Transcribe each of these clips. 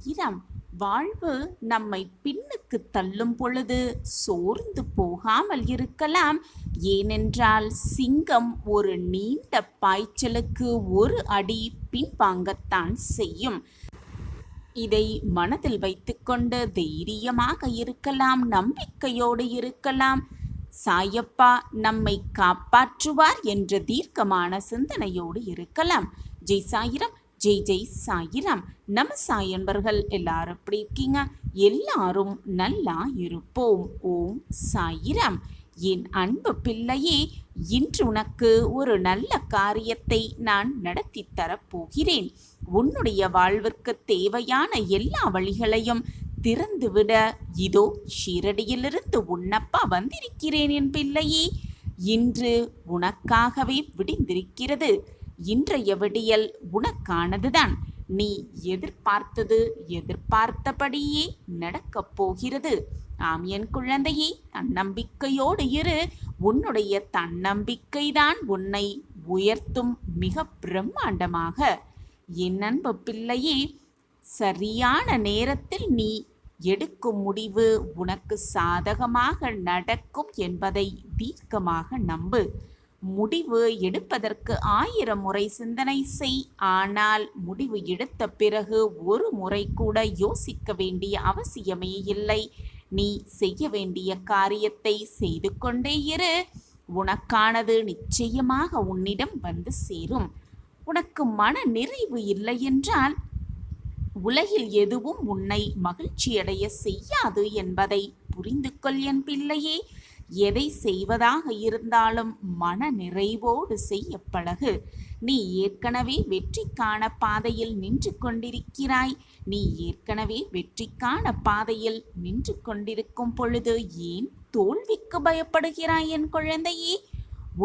சாயிராம். வாழ்வு நம்மை பின்னுக்கு தள்ளும் பொழுது சோர்ந்து போகாமல் இருக்கலாம். ஏனென்றால் சிங்கம் ஒரு நீண்ட பாய்ச்சலுக்கு ஒரு அடி பின்வாங்கத்தான் செய்யும். இதை மனதில் வைத்துக்கொண்டு தைரியமாக இருக்கலாம், நம்பிக்கையோடு இருக்கலாம். சாயப்பா நம்மை காப்பாற்றுவார் என்ற தீர்க்கமான சிந்தனையோடு இருக்கலாம். ஜெய் சாயிராம். ஜெய் ஜெய் சாயிராம். நம்ம சாய் அன்பர்கள் எல்லாரும் எப்படி இருக்கீங்க? எல்லாரும் நல்லா இருப்போம். ஓம் சாயிராம். என் அன்பு பிள்ளையே, இன்று உனக்கு ஒரு நல்ல காரியத்தை நான் நடத்தி தரப்போகிறேன். உன்னுடைய வாழ்விற்கு தேவையான எல்லா வழிகளையும் திறந்துவிட இதோ ஷீரடியிலிருந்து உன்னப்பா வந்திருக்கிறேன் என் பிள்ளையே. இன்று உனக்காகவே விடிந்திருக்கிறது. இன்றைய விடியல் உனக்கானதுதான். நீ எதிர்பார்த்தபடியே நடக்கப் போகிறது. ஆம் என் குழந்தையே, தன்னம்பிக்கையோடு இரு. உன்னுடைய தன்னம்பிக்கைதான் உன்னை உயர்த்தும் மிக பிரம்மாண்டமாக. என் அன்பு பிள்ளையே, சரியான நேரத்தில் நீ எடுக்கும் முடிவு உனக்கு சாதகமாக நடக்கும் என்பதை தீர்க்கமாக நம்பு. முடிவு எடுப்பதற்கு 1000 முறை சிந்தனை செய். ஆனால் முடிவு எடுத்த பிறகு ஒரு முறை கூட யோசிக்க வேண்டிய அவசியமே இல்லை. நீ செய்ய வேண்டிய காரியத்தை செய்து கொண்டே இரு. உனக்கானது நிச்சயமாக உன்னிடம் வந்து சேரும். உனக்கு மன நிறைவு இல்லை என்றால் உலகில் எதுவும் உன்னை மகிழ்ச்சியடைய செய்யாது என்பதை புரிந்து கொள் என் பிள்ளையே. எதை செய்வதாக இருந்தாலும் மன நிறைவோடு செய்ய பழகு. நீ ஏற்கனவே வெற்றிக்கான பாதையில் நின்று கொண்டிருக்கிறாய். நீ ஏற்கனவே வெற்றிக்கான பாதையில் நின்று கொண்டிருக்கும் பொழுது ஏன் தோல்விக்கு பயப்படுகிறாய் என் குழந்தையே?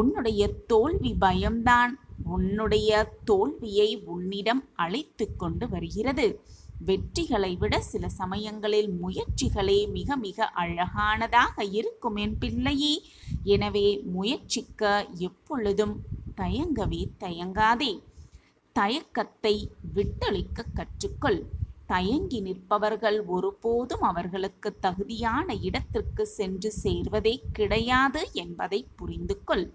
உன்னுடைய தோல்வி பயம்தான் உன்னுடைய தோல்வியை உன்னிடம் அழைத்து கொண்டு வருகிறது. வெற்றிகளை விட சில சமயங்களில் முயற்சிகளே மிக மிக அழகானதாக இருக்கும் என் பிள்ளையே. எனவே முயற்சிக்க எப்பொழுதும் தயங்காதே. தயக்கத்தை விட்டொழிக்க கற்றுக்கொள். தயங்கி நிற்பவர்கள் ஒருபோதும் அவர்களுக்கு தகுதியான இடத்திற்கு சென்று சேர்வதே கிடையாது என்பதை புரிந்து கொள்.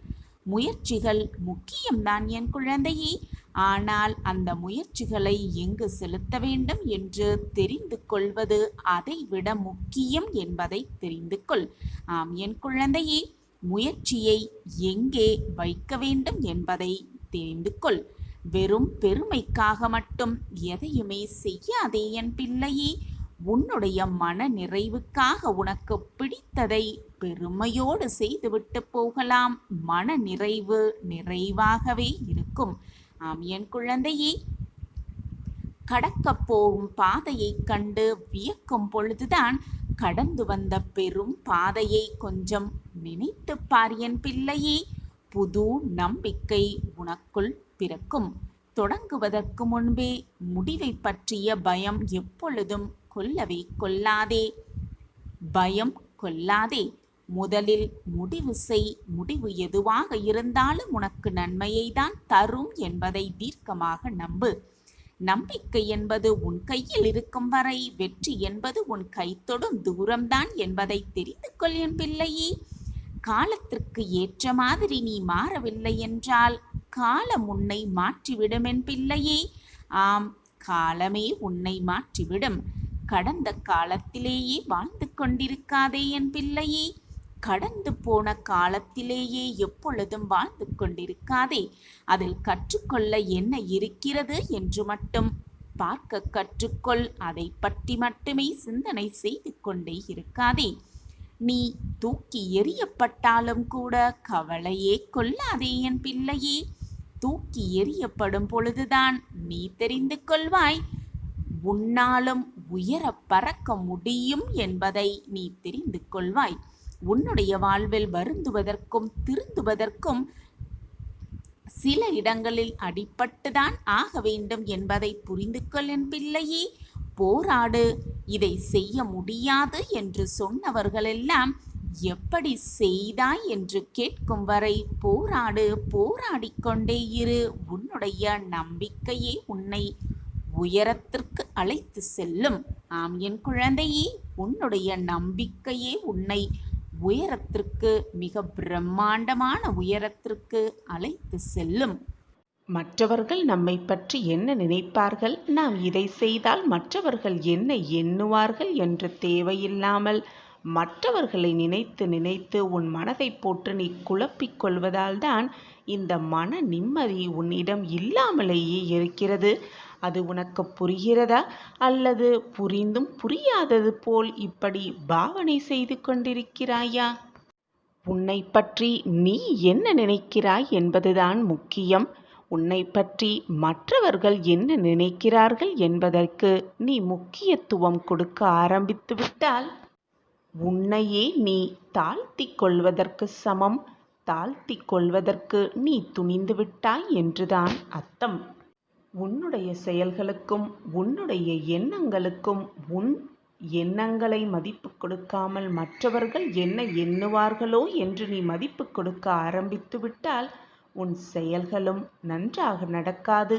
முயற்சிகள் முக்கியம்தான் என் குழந்தையே. ஆனால் அந்த முயற்சிகளை எங்கு செலுத்த வேண்டும் என்று தெரிந்து கொள்வது அதை விட முக்கியம் என்பதை தெரிந்து கொள். ஆம் என் குழந்தையே, முயற்சியை எங்கே வைக்க வேண்டும் என்பதை தெரிந்து கொள். வெறும் பெருமைக்காக மட்டும் எதையுமே செய்யாதே என் பிள்ளையே. உன்னுடைய மன நிறைவுக்காக உனக்கு பிடித்ததை பெருமையோடு செய்துவிட்டு போகலாம். மன நிறைவு நிறைவாகவே இருக்கும். ஆம் என் குழந்தையே, கடக்கப் போகும் பாதையை கண்டு வியக்கும் பொழுதுதான் கடந்து வந்த பெரும் பாதையை கொஞ்சம் நினைத்து பார் என் பிள்ளையே. புது நம்பிக்கை உனக்குள் பிறக்கும். தொடங்குவதற்கு முன்பே முடிவை பற்றிய பயம் எப்பொழுதும் பயம் கொள்ளாதே. முதலில் முடிவு செய். முடிவு எதுவாக இருந்தாலும் உனக்கு நன்மையை தான் தரும் என்பதை தீர்க்கமாக நம்பு. நம்பிக்கை என்பது உன் கையில் இருக்கும் வரை வெற்றி என்பது உன் கைத்தொடும் தூரம்தான் என்பதை தெரிந்து கொள் என் பிள்ளையே. காலத்திற்கு ஏற்ற மாதிரி நீ மாறவில்லை என்றால் காலம் உன்னை மாற்றிவிடும் என் பிள்ளையே. ஆம், காலமே உன்னை மாற்றிவிடும். கடந்த காலத்திலேயே வாழ்ந்து கொண்டிருக்காதே என் பிள்ளையே. கடந்து போன காலத்திலேயே எப்பொழுதும் வாழ்ந்து கொண்டிருக்காதே. அதில் கற்றுக்கொள்ள என்ன இருக்கிறது என்று மட்டும் பார்க்க கற்றுக்கொள். அதை பற்றி மட்டுமே சிந்தனை செய்து கொண்டே இருக்காதே. நீ தூக்கி எறியப்பட்டாலும் கூட கவலையே கொள்ளாதே என் பிள்ளையே. தூக்கி எறியப்படும் பொழுதுதான் நீ தெரிந்து கொள்வாய் உன்னாலும் உயர பறக்க முடியும் என்பதை நீ தெரிந்து கொள்வாய். உன்னுடைய வாழ்வில் வருந்துவதற்கும் திருந்துவதற்கும் சில இடங்களில் அடிபட்டுதான் ஆக வேண்டும் என்பதை புரிந்து கொள் என் பிள்ளையே. போராடு. இதை செய்ய முடியாது என்று சொன்னவர்களெல்லாம் எப்படி செய்தாய் என்று கேட்கும் வரை போராடு. போராடிக்கொண்டே இரு. உன்னுடைய நம்பிக்கையே உன்னை உயரத்திற்கு அழைத்து செல்லும். ஆம் என் குழந்தையே, உன்னுடைய நம்பிக்கையே உன்னை உயரத்திற்கு, மிக பிரம்மாண்டமான உயரத்திற்கு அழைத்து செல்லும். மற்றவர்கள் நம்மை பற்றி என்ன நினைப்பார்கள், நாம் இதை செய்தால் மற்றவர்கள் என்ன எண்ணுவார்கள் என்று தேவையில்லாமல் மற்றவர்களை நினைத்து நினைத்து உன் மனதை போட்டு நீ குழப்பிக் கொள்வதால் தான் இந்த மன நிம்மதி உன்னிடம் இல்லாமலேயே இருக்கிறது. அது உனக்கு புரிகிறதா, அல்லது புரிந்தும் புரியாதது போல் இப்படி பாவனை செய்து கொண்டிருக்கிறாயா? உன்னை பற்றி நீ என்ன நினைக்கிறாய் என்பதுதான் முக்கியம். உன்னை பற்றி மற்றவர்கள் என்ன நினைக்கிறார்கள் என்பதற்கு நீ முக்கியத்துவம் கொடுக்க ஆரம்பித்து விட்டால் உன்னையே நீ தாழ்த்தி கொள்வதற்கு சமம். தாழ்த்தி கொள்வதற்கு நீ துணிந்து விட்டாய் என்றுதான் அர்த்தம். உன்னுடைய செயல்களுக்கும் உன்னுடைய எண்ணங்களுக்கும் உன் எண்ணங்களை மதிப்பு கொடுக்காமல் மற்றவர்கள் என்ன எண்ணுவார்களோ என்று நீ மதிப்பு கொடுக்க ஆரம்பித்து விட்டால் உன் செயல்களும் நன்றாக நடக்காது.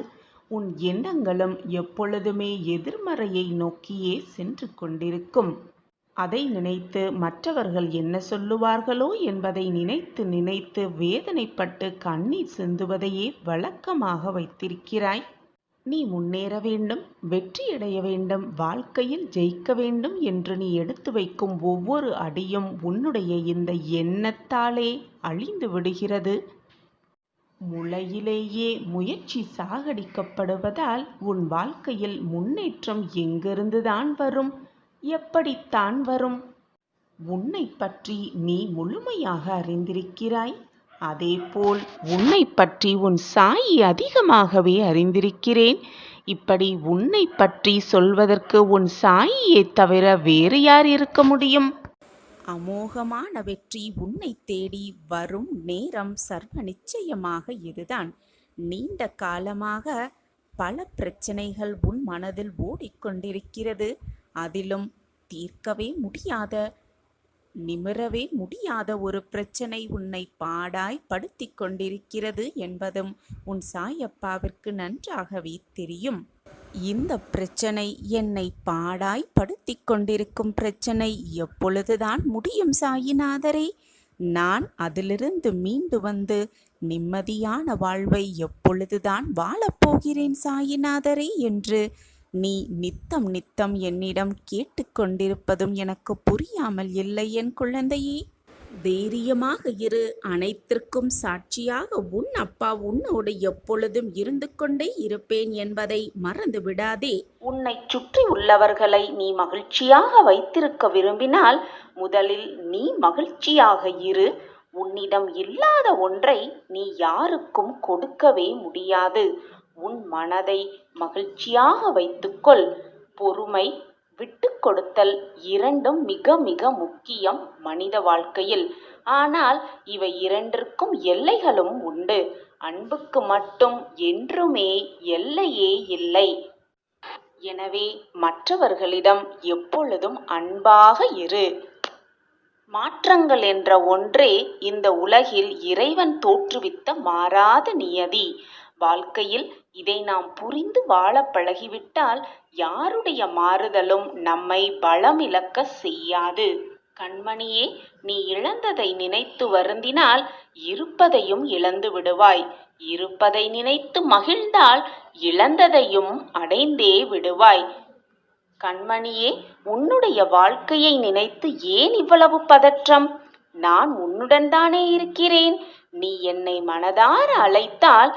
உன் எண்ணங்களும் எப்பொழுதுமே எதிர்மறையை நோக்கியே சென்று கொண்டிருக்கும். அதை நினைத்து மற்றவர்கள் என்ன சொல்லுவார்களோ என்பதை நினைத்து நினைத்து வேதனைப்பட்டு கண்ணீர் சிந்துவதையே வழக்கமாக வைத்திருக்கிறாய். நீ முன்னேற வேண்டும், வெற்றியடைய வேண்டும், வாழ்க்கையில் ஜெயிக்க வேண்டும் என்று நீ எடுத்து வைக்கும் ஒவ்வொரு அடியும் உன்னுடைய இந்த எண்ணத்தாலே அழிந்து விடுகிறது. முளையிலேயே முயற்சி சாகடிக்கப்படுவதால் உன் வாழ்க்கையில் முன்னேற்றம் எங்கிருந்துதான் வரும், எப்படித்தான் வரும்? உன்னை பற்றி நீ முழுமையாக அறிந்திருக்கிறாய். அதேபோல் உன்னை பற்றி உன் சாயி அதிகமாகவே அறிந்திருக்கிறேன். இப்படி உன்னை பற்றி சொல்வதற்கு உன் சாயியை தவிர வேறு யார் இருக்க முடியும்? அமோகமான வெற்றி உன்னை தேடி வரும் நேரம் சர்வ நிச்சயமாக இதுதான். நீண்ட காலமாக பல பிரச்சனைகள் உன் மனதில் ஓடிக்கொண்டிருக்கிறது. அதிலும் தீர்க்கவே முடியாத, நிமிரவே முடியாத ஒரு பிரச்சனை உன்னை பாடாய் படுத்தி கொண்டிருக்கிறது என்பதும் உன் சாயப்பாவிற்கு நன்றாகவே தெரியும். இந்த பிரச்சனை, என்னை பாடாய் படுத்தி கொண்டிருக்கும் பிரச்சனை எப்பொழுதுதான் முடியும் சாயிநாதரே? நான் அதிலிருந்து மீண்டு வந்து நிம்மதியான வாழ்வை எப்பொழுதுதான் வாழப்போகிறேன் சாயிநாதரே என்று நீ நித்தம் நித்தம் என்னிடம் கேட்டுக்கொண்டிருப்பதும் எனக்கு புரியாமல் இல்லை என் குழந்தையே. தைரியமாக இரு. அனைத்திற்கும் சாட்சியாக உன் அப்பா உன்னோடு எப்பொழுதும் இருந்து கொண்டே இருப்பேன் என்பதை மறந்து விடாதே. உன்னை சுற்றி உள்ளவர்களை நீ மகிழ்ச்சியாக வைத்திருக்க விரும்பினால் முதலில் நீ மகிழ்ச்சியாக இரு. உன்னிடம் இல்லாத ஒன்றை நீ யாருக்கும் கொடுக்கவே முடியாது. உன் மனதை மகிழ்ச்சியாக வைத்துக்கொள். பொறுமை, விட்டு கொடுத்தல் இரண்டும் மிக மிக முக்கியம் மனித வாழ்க்கையில். ஆனால் இவை இரண்டிற்கும் எல்லைகளும் உண்டு. அன்புக்கு மட்டும் என்றுமே எல்லையே இல்லை. எனவே மற்றவர்களிடம் எப்பொழுதும் அன்பாக இரு. மாற்றங்கள் என்ற ஒன்றே இந்த உலகில் இறைவன் தோற்றுவித்த மாறாத நியதி. வாழ்க்கையில் இதை நாம் புரிந்து வாழ பழகிவிட்டால் யாருடைய மாறுதலும் நம்மை பலமிழக்க செய்யாது. கண்மணியே, நீ இழந்ததை நினைத்து வருந்தினால் இருப்பதையும் இழந்து விடுவாய். இருப்பதை நினைத்து மகிழ்ந்தால் இழந்ததையும் அடைந்தே விடுவாய். கண்மணியே, உன்னுடைய வாழ்க்கையை நினைத்து ஏன் இவ்வளவு பதற்றம்? நான் உன்னுடன் தானே இருக்கிறேன். நீ என்னை மனதார அழைத்தால்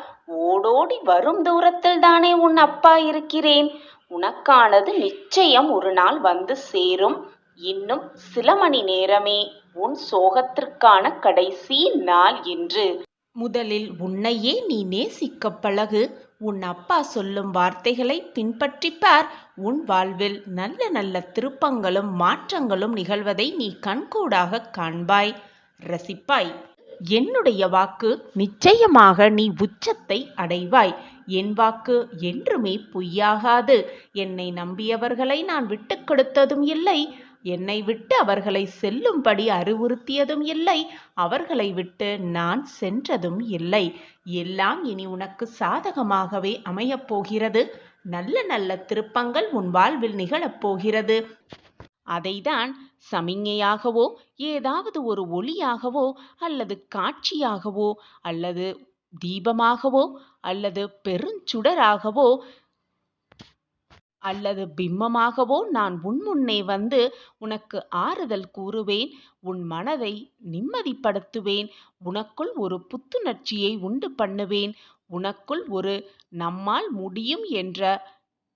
ஓடோடி வரும் தூரத்தில் தானே உன் அப்பா இருக்கிறேன். உனக்கானது நிச்சயம் ஒரு நாள் வந்து சேரும். இன்னும் சில மணி நேரமே உன் சோகத்திற்கான கடைசி நாள் என்று. முதலில் உன்னையே நீ நேசிக்க பழகு. உன் அப்பா சொல்லும் வார்த்தைகளை பின்பற்றிப்பார். உன் வாழ்வில் நல்ல நல்ல திருப்பங்களும் மாற்றங்களும் நிகழ்வதை நீ கண்கூடாக காண்பாய், ரசிப்பாய். என்னுடைய வாக்கு நிச்சயமாக நீ உச்சத்தை அடைவாய். என் வாக்கு என்றுமே பொய்யாகாது. என்னை நம்பியவர்களை நான் விட்டு கொடுத்ததும் இல்லை. என்னை விட்டு அவர்களை செல்லும்படி அறிவுறுத்தியதும் இல்லை. அவர்களை விட்டு நான் சென்றதும் இல்லை. எல்லாம் இனி உனக்கு சாதகமாகவே அமையப் போகிறது. நல்ல நல்ல திருப்பங்கள் உன் வாழ்வில் நிகழப் போகிறது. அதைதான் சமிஞ்ஞையாகவோ ஏதாவது ஒரு ஒளியாகவோ அல்லது காட்சியாகவோ அல்லது தீபமாகவோ அல்லது பெருஞ்சுடராகவோ அல்லது பிம்பமாகவோ நான் உன் முன்னே வந்து உனக்கு ஆறுதல் கூறுவேன். உன் மனதை நிம்மதிப்படுத்துவேன். உனக்குள் ஒரு புத்துணர்ச்சியை உண்டு பண்ணுவேன். உனக்குள் ஒரு நம்மால் முடியும் என்ற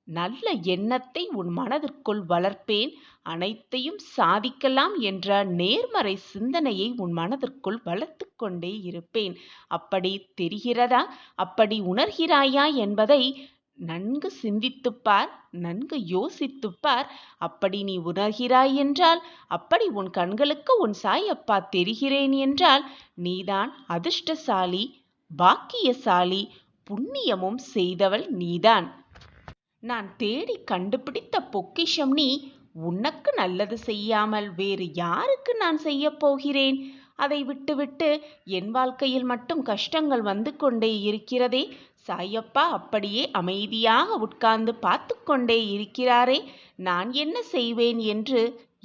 நல்ல எண்ணத்தை உன் மனதிற்குள் வளர்ப்பேன். அனைத்தையும் சாதிக்கலாம் என்ற நேர்மறை சிந்தனையை உன் மனதிற்குள் வளர்த்து கொண்டே இருப்பேன். அப்படி தெரிகிறதா? அப்படி உணர்கிறாயா என்பதை நன்கு சிந்தித்துப்பார், நன்கு யோசித்துப்பார். அப்படி நீ உணர்கிறாய் என்றால், அப்படி உன் கண்களுக்கு உன் சாயப்பா தெரிகிறேன் என்றால், நீதான் அதிர்ஷ்டசாலி, பாக்கியசாலி, புண்ணியமும் செய்தவள் நீதான். நான் தேடி கண்டுபிடித்த பொக்கிஷம் நீ. உனக்கு நல்லது செய்யாமல் வேறு யாருக்கு நான் செய்ய போகிறேன்? அதை விட்டுவிட்டு என் வாழ்க்கையில் மட்டும் கஷ்டங்கள் வந்து கொண்டே இருக்கிறதே. சாயப்பா அப்படியே அமைதியாக உட்கார்ந்து பார்த்து கொண்டே இருக்கிறாரே. நான் என்ன செய்வேன் என்று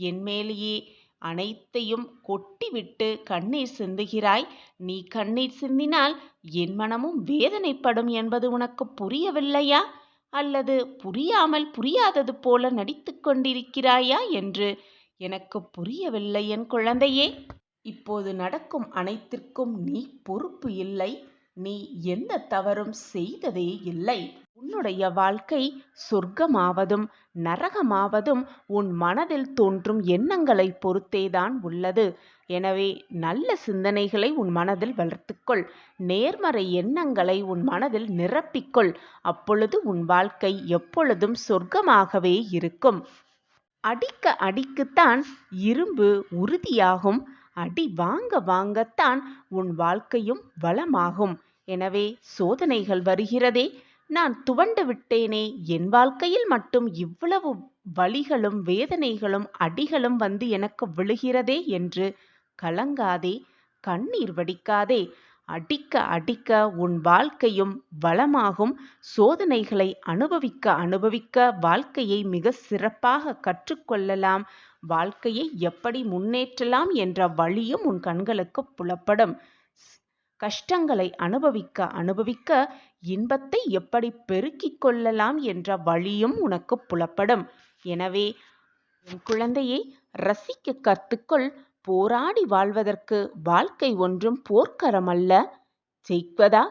என் மேலேயே அனைத்தையும் கொட்டிவிட்டு கண்ணீர் சிந்துகிறாய். நீ கண்ணீர் சிந்தினால் என் மனமும் வேதனைப்படும் என்பது உனக்கு புரியவில்லையா? அல்லது புரியாதது போல நடித்து கொண்டிருக்கிறாயா என்று எனக்கு புரியவில்லை என் குழந்தையே. இப்போது நடக்கும் அனைத்திற்கும் நீ பொறுப்பு இல்லை. நீ எந்த தவறும் செய்ததே இல்லை. உன்னுடைய வாழ்க்கை சொர்க்கமாவதும் நரகமாவதும் உன் மனதில் தோன்றும் எண்ணங்களை பொறுத்தேதான் உள்ளது. எனவே நல்ல சிந்தனைகளை உன் மனதில் வளர்த்துக்கொள். நேர்மறை எண்ணங்களை உன் மனதில் நிரப்பிக்கொள். அப்பொழுது உன் வாழ்க்கை எப்பொழுதும் சொர்க்கமாகவே இருக்கும். அடிக்க அடிக்குத்தான் இரும்பு உறுதியாகும். அடி வாங்க வாங்கத்தான் உன் வாழ்க்கையும் வளமாகும். எனவே சோதனைகள் வருகிறதே, நான் துவண்டு விட்டேனே, என் வாழ்க்கையில் மட்டும் இவ்வளவு வலிகளும் வேதனைகளும் அடிகளும் வந்து எனக்கு விழுகிறதே என்று கலங்காதே, கண்ணீர் வடிக்காதே. அடிக்க அடிக்க உன் வாழ்க்கையும் வளமாகும். சோதனைகளை அனுபவிக்க அனுபவிக்க வாழ்க்கையை மிக சிறப்பாக கற்றுக்கொள்ளலாம். வாழ்க்கையை எப்படி முன்னேற்றலாம் என்ற வழியும் உன் கண்களுக்கு புலப்படும். கஷ்டங்களை அனுபவிக்க அனுபவிக்க இன்பத்தை எப்படி பெருக்கிக் கொள்ளலாம் என்ற வழியும் உனக்கு புலப்படும். எனவே என் குழந்தையை ரசிக்க கற்றுக்கொள். போராடி வாழ்வதற்கு வாழ்க்கை ஒன்றும் போர்க்களமல்ல. ஜெயிப்பதா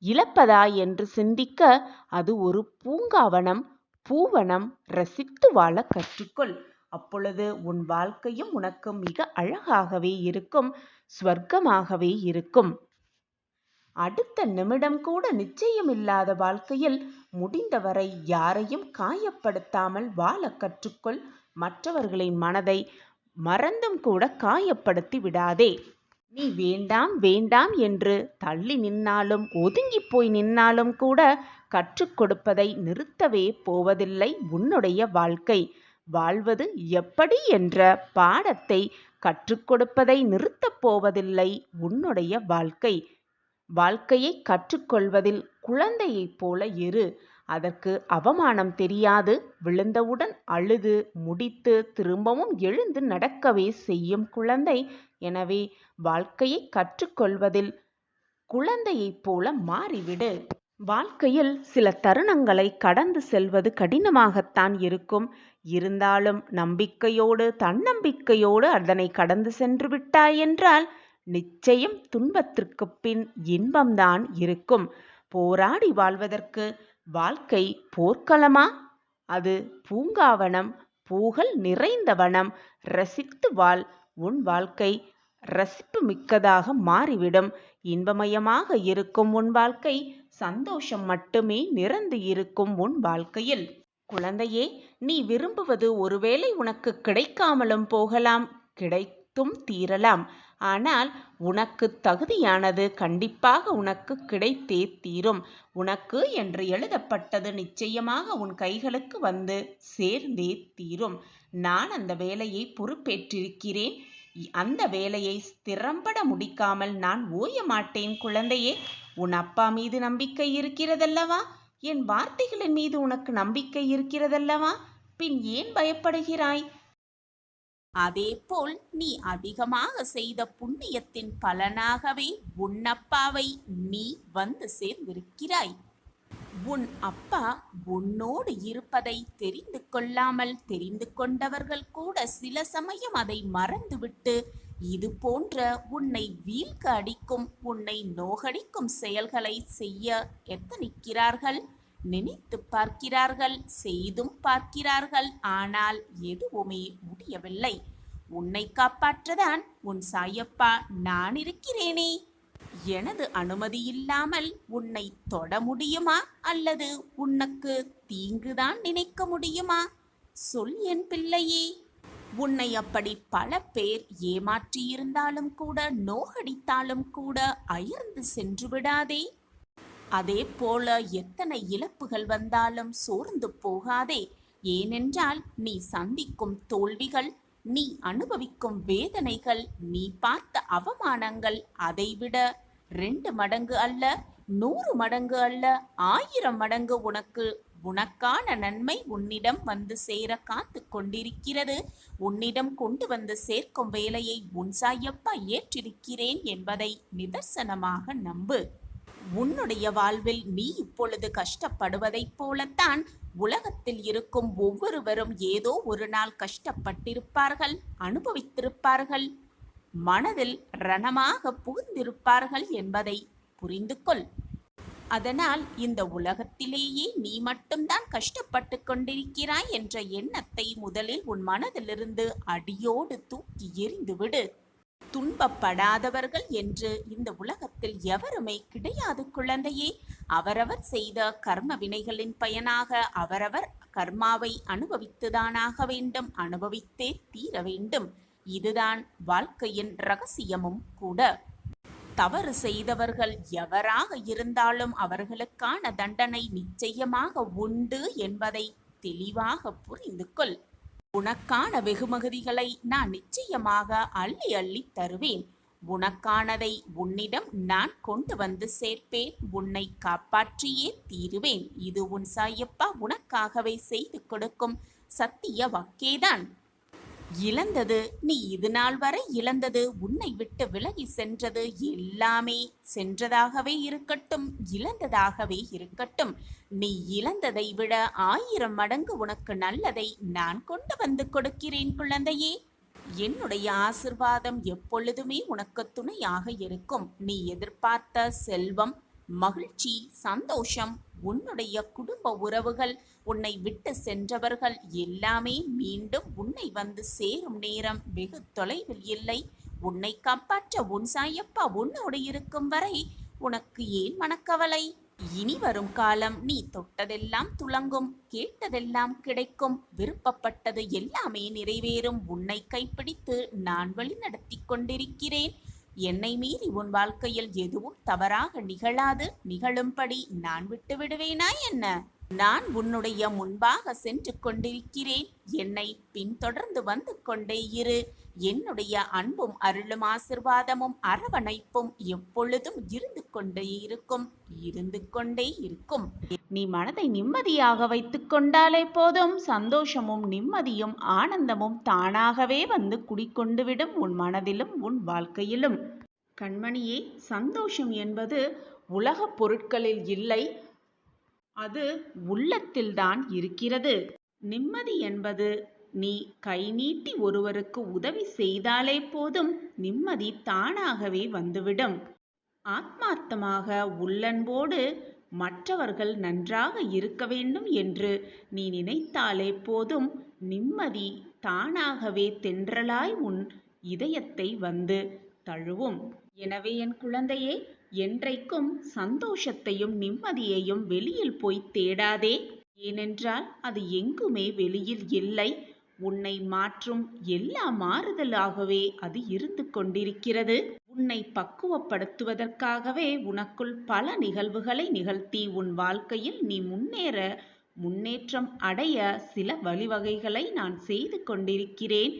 இழப்பதா என்று சிந்திக்க அது ஒரு பூங்காவனம், பூவனம். ரசித்து வாழ கற்றுக்கொள். அப்பொழுது உன் வாழ்க்கையும் உனக்கு மிக அழகாகவே இருக்கும், ஸ்வர்க்கமாகவே இருக்கும். அடுத்த நிமிடம் கூட நிச்சயமில்லாத வாழ்க்கையில் முடிந்தவரை யாரையும் காயப்படுத்தாமல் வாழ கற்றுக்கொள். மற்றவர்களின் மனதை மறந்தும் கூட காயப்படுத்தி விடாதே. நீ வேண்டாம் வேண்டாம் என்று தள்ளி நின்னாலும் ஒதுங்கி போய் நின்னாலும் கூட கற்றுக் கொடுப்பதை நிறுத்தவே போவதில்லை உன்னுடைய வாழ்க்கை. வாழ்வது எப்படி என்ற பாடத்தை கற்றுக் கொடுப்பதை நிறுத்தப் போவதில்லை உன்னுடைய வாழ்க்கை. வாழ்க்கையை கற்றுக்கொள்வதில் குழந்தையைப் போல இரு. அதற்கு அவமானம் தெரியாது. விழுந்தவுடன் அழுது முடித்து திரும்பவும் எழுந்து நடக்கவே செய்யும் குழந்தை. எனவே வாழ்க்கையை கற்றுக்கொள்வதில் குழந்தையைப் போல மாறிவிடு. வாழ்க்கையில் சில தருணங்களை கடந்து செல்வது கடினமாகத்தான் இருக்கும். இருந்தாலும் நம்பிக்கையோடு தன்னம்பிக்கையோடு அதனை கடந்து சென்று விட்டாய் என்றால் நிச்சயம் துன்பத்திற்கு பின் இன்பம்தான் இருக்கும். போராடி வாழ்வதற்கு வாழ்க்கை போர்க்களமா? அது பூங்காவனம், பூகள் நிறைந்த வனம். ரசித்து வாழ். உன் வாழ்க்கை ரசிப்பு மிக்கதாக மாறிவிடும். இன்பமயமாக இருக்கும் உன் வாழ்க்கை சந்தோஷம் மட்டுமே நிரந்து இருக்கும் உன் வாழ்க்கையில். குழந்தையே, நீ விரும்புவது ஒருவேளை உனக்கு கிடைக்காமலும் போகலாம், கிடைத்தும் தீரலாம். ஆனால் உனக்கு தகுதியானது கண்டிப்பாக உனக்கு கிடைத்தே தீரும். உனக்கு என்று எழுதப்பட்டது நிச்சயமாக உன் கைகளுக்கு வந்து சேர்ந்தே தீரும். நான் அந்த வேலையை பொறுப்பேற்றிருக்கிறேன். அந்த வேலையை திறம்பட முடிக்காமல் நான் ஓய மாட்டேன் குழந்தையே. உன் அப்பா மீது நம்பிக்கை இருக்கிறதல்லவா? என் வார்த்தைகளின் மீது உனக்கு நம்பிக்கை இருக்கிறதல்லவா? பின் ஏன் பயப்படுகிறாய்? அதேபோல் நீ அதிகமாக செய்த புண்ணியத்தின் பலனாகவே உன்னப்பாவை நீ வந்து சேர்ந்திருக்கிறாய். உன் அப்பா உன்னோடு இருப்பதை தெரிந்து கொள்ளாமல் தெரிந்து கொண்டவர்கள் கூட சில சமயம் அதை மறந்துவிட்டு இது போன்ற உன்னை வீழ்க அடிக்கும் உன்னை நோகடிக்கும் செயல்களை செய்ய எத்தனிக்கிறார்கள். நினைத்து பார்க்கிறார்கள், செய்தும் பார்க்கிறார்கள். ஆனால் எதுவுமே முடியவில்லை. உன்னை காப்பாற்றதான் உன் சாயப்பா நான் இருக்கிறேனே. எனது அனுமதி இல்லாமல் உன்னை தொட முடியுமா அல்லது உனக்கு தீங்குதான் நினைக்க முடியுமா? சொல் என் பிள்ளையே. உன்னை அப்படி பல பேர் ஏமாற்றியிருந்தாலும் கூட, நோகடித்தாலும் கூட அயர்ந்து சென்று விடாதே. அதே போல எத்தனை இழப்புகள் வந்தாலும் சோர்ந்து போகாதே. ஏனென்றால் நீ சந்திக்கும் தோல்விகள், நீ அனுபவிக்கும் வேதனைகள், நீ பார்த்த அவமானங்கள் அதைவிட 2 மடங்கு அல்ல, 100 மடங்கு அல்ல, 1000 மடங்கு உனக்கான நன்மை உன்னிடம் வந்து சேர காத்து கொண்டிருக்கிறது. உன்னிடம் கொண்டு வந்து சேர்க்கும் வேலையை உன் சாயப்பா ஏற்றிருக்கிறேன் என்பதை நிதர்சனமாக நம்பு. உன்னுடைய வாழ்வில் நீ இப்பொழுது கஷ்டப்படுவதைப் போலத்தான் உலகத்தில் இருக்கும் ஒவ்வொருவரும் ஏதோ ஒரு நாள் கஷ்டப்பட்டிருப்பார்கள், அனுபவித்திருப்பார்கள், மனதில் ரணமாக புகுந்திருப்பார்கள் என்பதை புரிந்து கொள். அதனால் இந்த உலகத்திலேயே நீ மட்டும்தான் கஷ்டப்பட்டு கொண்டிருக்கிறாய் என்ற எண்ணத்தை முதலில் உன் மனதிலிருந்து அடியோடு தூக்கி எறிந்துவிடு. துன்பப்படாதவர்கள் என்று இந்த உலகத்தில் எவருமே கிடையாது குழந்தையே. அவரவர் செய்த கர்ம வினைகளின் பயனாக அவரவர் கர்மாவை அனுபவித்துதானாக வேண்டும், அனுபவித்தே தீர வேண்டும். இதுதான் வாழ்க்கையின் ரகசியமும் கூட. தவறு செய்தவர்கள் எவராக இருந்தாலும் அவர்களுக்கான தண்டனை நிச்சயமாக உண்டு என்பதை தெளிவாக புரிந்து கொள். உனக்கான வெகுமதிகளை நான் நிச்சயமாக அள்ளி அள்ளி தருவேன். உனக்கானதை உன்னிடம் நான் கொண்டு வந்து சேர்ப்பேன். உன்னை காப்பாற்றியே தீருவேன். இது உன் சாயப்பா உனக்காகவே செய்து கொடுக்கும் சத்திய வாக்கேதான். இழந்தது, நீ இது நாள் வரை இழந்தது, உன்னை விட்டு விலகி சென்றது எல்லாமே சென்றதாகவே இருக்கட்டும், இழந்ததாகவே இருக்கட்டும். நீ இழந்ததை விட 1000 மடங்கு உனக்கு நல்லதை நான் கொண்டு வந்து கொடுக்கிறேன் குழந்தையே. என்னுடைய ஆசிர்வாதம் எப்பொழுதுமே உனக்கு துணையாக இருக்கும். நீ எதிர்பார்த்த செல்வம், மகிழ்ச்சி, சந்தோஷம், உன்னுடைய குடும்ப உறவுகள், உன்னை விட்டு சென்றவர்கள் எல்லாமே மீண்டும் உன்னை வந்து சேரும் நேரம் வெகு தொலைவில் இல்லை. உன்னை காப்பாற்ற உன் சாயப்பா உன்னோடு இருக்கும் வரை உனக்கு ஏன் மனக்கவலை? இனி வரும் காலம் நீ தொட்டதெல்லாம் துலங்கும், கேட்டதெல்லாம் கிடைக்கும், விருப்பப்பட்டது எல்லாமே நிறைவேறும். உன்னை கைப்பிடித்து நான் வழி நடத்தி கொண்டிருக்கிறேன். என்னை மீறி உன் வாழ்க்கையில் எதுவும் தவறாக நிகழாது. நிகழும்படி நான் விட்டு விடுவேனா என்ன? நான் உன்னுடைய முன்பாக சென்று கொண்டிருக்கிறேன். என்னை பின்தொடர்ந்து வந்து கொண்டே இரு. என்னுடைய அன்பும் அருளும் ஆசிர்வாதமும் அரவணைப்பும் எப்பொழுதும் இருந்து கொண்டே இருக்கும். நீ மனதை நிம்மதியாக வைத்துக் கொண்டாலே போதும். சந்தோஷமும் நிம்மதியும் ஆனந்தமும் தானாகவே வந்து குடிக்கொண்டுவிடும் உன் மனதிலும் உன் வாழ்க்கையிலும். கண்மணியே, சந்தோஷம் என்பது உலகப் பொருட்களில் இல்லை, அது உள்ளத்தில்தான் இருக்கிறது. நிம்மதி என்பது நீ கை நீட்டி ஒருவருக்கு உதவி செய்தாலே போதும், நிம்மதி தானாகவே வந்துவிடும். ஆத்மார்த்தமாக உள்ளன்போடு மற்றவர்கள் நன்றாக இருக்க வேண்டும் என்று நீ நினைத்தாலே போதும், நிம்மதி தானாகவே தென்றலாய் உன் இதயத்தை வந்து தழுவும். எனவே என் குழந்தையே, என்றைக்கும் சந்தோஷத்தையும் நிம்மதியையும் வெளியில் போய் தேடாதே. ஏனென்றால் அது எங்குமே வெளியில் இல்லை. உன்னை மாற்றும் எல்லா மாறுதலாகவே அது இருந்து கொண்டிருக்கிறது. உன்னை பக்குவப்படுத்துவதற்காகவே உனக்குள் பல நிகழ்வுகளை நிகழ்த்தி உன் வாழ்க்கையில் நீ முன்னேற்றம் அடைய சில வழிவகைகளை நான் செய்து கொண்டிருக்கிறேன்.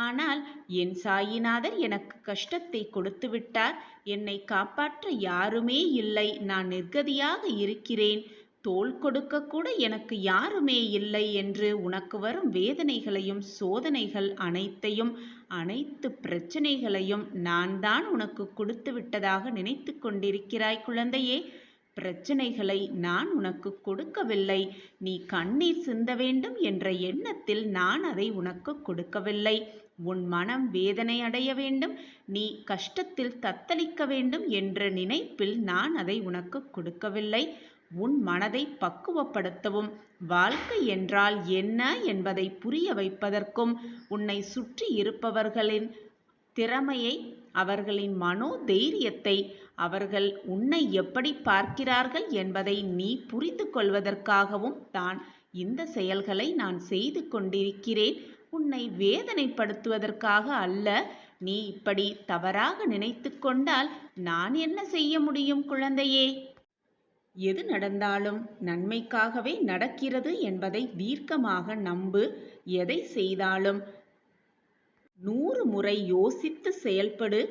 ஆனால் என் சாயிநாதர் எனக்கு கஷ்டத்தை கொடுத்து விட்டார். என்னை காப்பாற்ற யாருமே இல்லை. நான் நிர்கதியாக இருக்கிறேன். தோள் கொடுக்க கூட எனக்கு யாருமே இல்லை என்று உனக்கு வரும் வேதனைகளையும் சோதனைகள் அனைத்தையும் அனைத்து பிரச்சனைகளையும் நான் தான் உனக்கு கொடுத்து விட்டதாக நினைத்து கொண்டிருக்கிறாய் குழந்தையே. பிரச்சனைகளை நான் உனக்கு கொடுக்கவில்லை. நீ கண்ணீர் சிந்த வேண்டும் என்ற எண்ணத்தில் நான் அதை உனக்கு கொடுக்கவில்லை. உன் மனம் வேதனை அடைய வேண்டும், நீ கஷ்டத்தில் தத்தளிக்க வேண்டும் என்ற நினைப்பில் நான் அதை உனக்கு கொடுக்கவில்லை. உன் மனதை பக்குவப்படுத்தவும் வாழ்க்கை என்றால் என்ன என்பதை புரிய வைப்பதற்கும் உன்னை சுற்றி இருப்பவர்களின் திறமையை, அவர்களின் மனோதைரியத்தை, அவர்கள் உன்னை எப்படி பார்க்கிறார்கள் என்பதை நீ புரிந்து கொள்வதற்காகவும் தான் இந்த செயல்களை நான் செய்து கொண்டிருக்கிறேன். உன்னை வேதனைப்படுத்துவதற்காக அல்ல. நீ இப்படி தவறாக நினைத்து கொண்டால் நான் என்ன செய்ய முடியும் குழந்தையே? எது நடந்தாலும் நன்மைக்காகவே நடக்கிறது என்பதை தீர்க்கமாக நம்பு. எதை செய்தாலும் 100 முறை யோசித்து செயல்படு.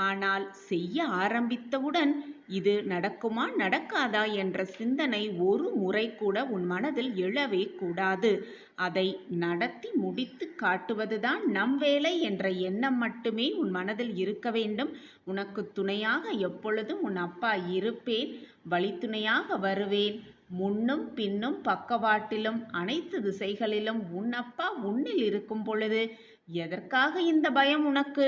ஆனால் செய்ய ஆரம்பித்தவுடன் இது நடக்குமா நடக்காதா என்ற சிந்தனை ஒரு முறை கூட உன் மனதில் எழவே கூடாது. அதை நடத்தி முடித்து காட்டுவதுதான் நம் வேலை என்ற எண்ணம் மட்டுமே உன் மனதில் இருக்க வேண்டும். உனக்கு துணையாக எப்பொழுதும் உன் அப்பா இருப்பேன். வழித்துணையாக வருவேன். முன்னும் பின்னும் பக்கவாட்டிலும் அனைத்து திசைகளிலும் உன் அப்பா உன்னில் இருக்கும் பொழுது எதற்காக இந்த பயம் உனக்கு?